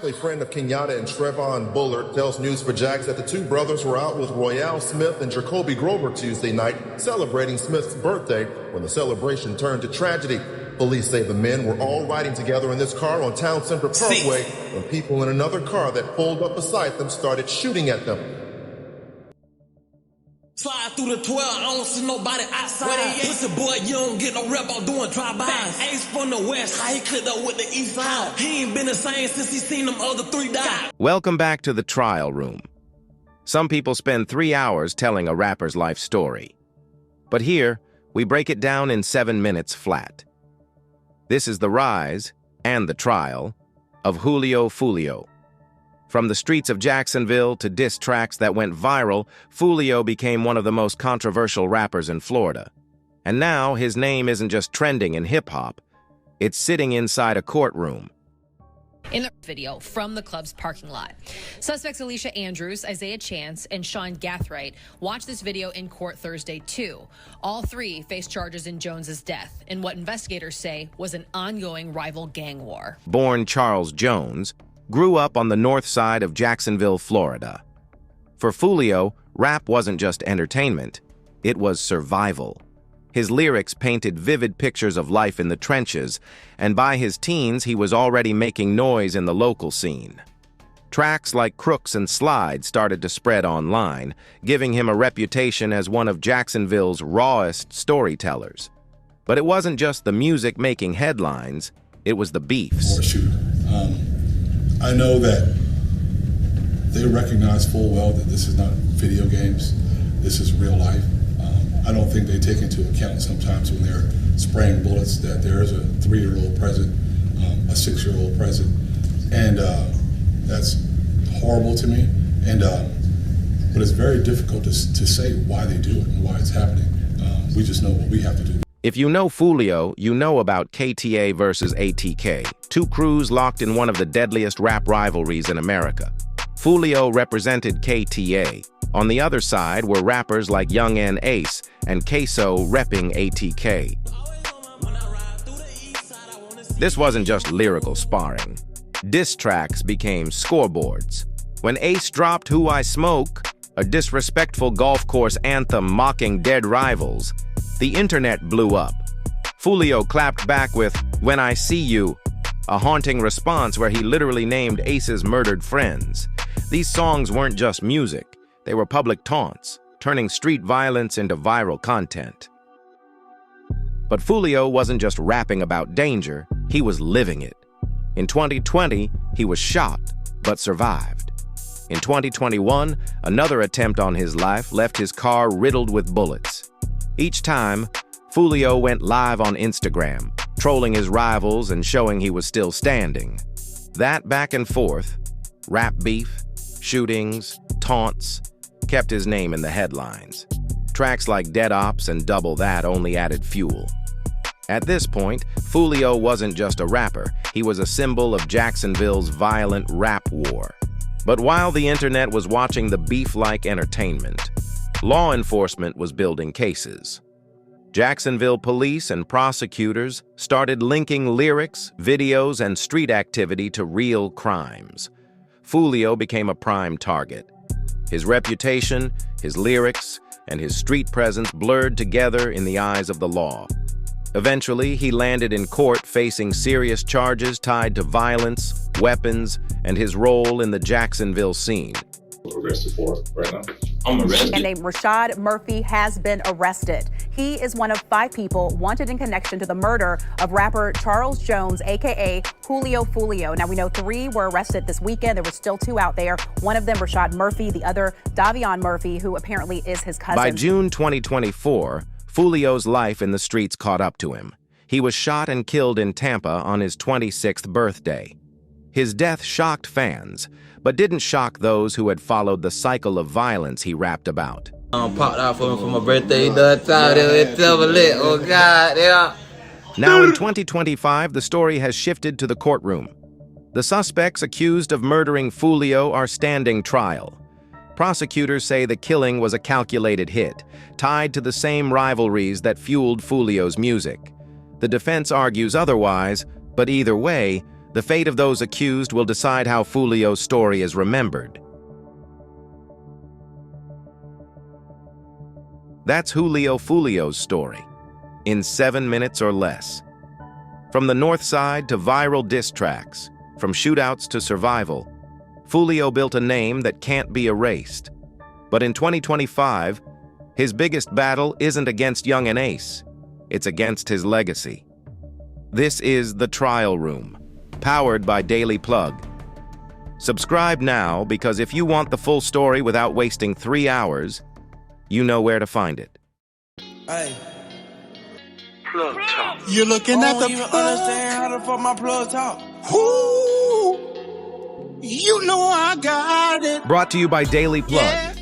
A friend of Kenyatta and Trevon Bullard tells News4Jax that the two brothers were out with Royale Smith and Jacoby Grover Tuesday night celebrating Smith's birthday when the celebration turned to tragedy. Police say the men were all riding together in this car on Town Center Parkway when people in another car that pulled up beside them started shooting at them. Slide through the 12, I don't see nobody outside. Pussy boy, you don't get no rep on doing drive-bys. Ace from the west, how he clicked up with the east side. He ain't been the same since he seen them other three die. Welcome back to the trial room. Some people spend 3 hours telling a rapper's life story. But here, we break it down in 7 minutes flat. This is the rise and the trial of Julio Foolio. From the streets of Jacksonville to diss tracks that went viral, Foolio became one of the most controversial rappers in Florida. And now his name isn't just trending in hip-hop, it's sitting inside a courtroom. In the video from the club's parking lot, suspects Alicia Andrews, Isaiah Chance, and Sean Gathright watched this video in court Thursday, too. All three faced charges in Jones's death in what investigators say was an ongoing rival gang war. Born Charles Jones, grew up on the north side of Jacksonville, Florida. For Foolio, rap wasn't just entertainment, it was survival. His lyrics painted vivid pictures of life in the trenches, and by his teens he was already making noise in the local scene. Tracks like Crooks and Slide started to spread online, giving him a reputation as one of Jacksonville's rawest storytellers. But it wasn't just the music making headlines, it was the beefs. I know that they recognize full well that this is not video games, this is real life. I don't think they take into account sometimes when they're spraying bullets that there is a 3-year-old present, a 6-year-old present, and that's horrible to me. But it's very difficult to say why they do it and why it's happening. We just know what we have to do. If you know Foolio, you know about KTA versus ATK, two crews locked in one of the deadliest rap rivalries in America. Foolio represented KTA. On the other side were rappers like Yungeen Ace and Queso repping ATK. This wasn't just lyrical sparring. Diss tracks became scoreboards. When Ace dropped Who I Smoke, a disrespectful golf course anthem mocking dead rivals, the internet blew up. Foolio clapped back with When I See You, a haunting response where he literally named Ace's murdered friends. These songs weren't just music, they were public taunts, turning street violence into viral content. But Foolio wasn't just rapping about danger, he was living it. In 2020, he was shot, but survived. In 2021, another attempt on his life left his car riddled with bullets. Each time, Foolio went live on Instagram, trolling his rivals and showing he was still standing. That back and forth, rap beef, shootings, taunts, kept his name in the headlines. Tracks like Dead Ops and Double That only added fuel. At this point, Foolio wasn't just a rapper, he was a symbol of Jacksonville's violent rap war. But while the internet was watching the beef-like entertainment, law enforcement was building cases. Jacksonville police and prosecutors started linking lyrics, videos, and street activity to real crimes. Foolio became a prime target. His reputation, his lyrics, and his street presence blurred together in the eyes of the law. Eventually, he landed in court facing serious charges tied to violence, weapons, and his role in the Jacksonville scene. Arrested for it right now. I'm arrested. And named Rashad Murphy has been arrested. He is one of 5 people wanted in connection to the murder of rapper Charles Jones, aka Julio Foolio. Now we know 3 were arrested this weekend. There were still 2 out there. One of them, Rashad Murphy, the other, Davion Murphy, who apparently is his cousin. By June 2024, Foolio's life in the streets caught up to him. He was shot and killed in Tampa on his 26th birthday. His death shocked fans, but didn't shock those who had followed the cycle of violence he rapped about. Popped out for me for my birthday, oh God, yeah. Now in 2025, the story has shifted to the courtroom. The suspects accused of murdering Foolio are standing trial. Prosecutors say the killing was a calculated hit, tied to the same rivalries that fueled Foolio's music. The defense argues otherwise, but either way, The fate of those accused will decide how Foolio's story is remembered. That's Julio Foolio's story, in 7 minutes or less. From the Northside to viral diss tracks, from shootouts to survival, Foolio built a name that can't be erased. But in 2025, his biggest battle isn't against Yungeen Ace, it's against his legacy. This is The Trial Room, powered by Daily Plug. Subscribe now, because if you want the full story without wasting 3 hours, you know where to find it. Hey. Plug talk. You're looking at the plug. understand how the fuck my plug talk. Ooh, you know I got it. Brought to you by Daily Plug. Yeah.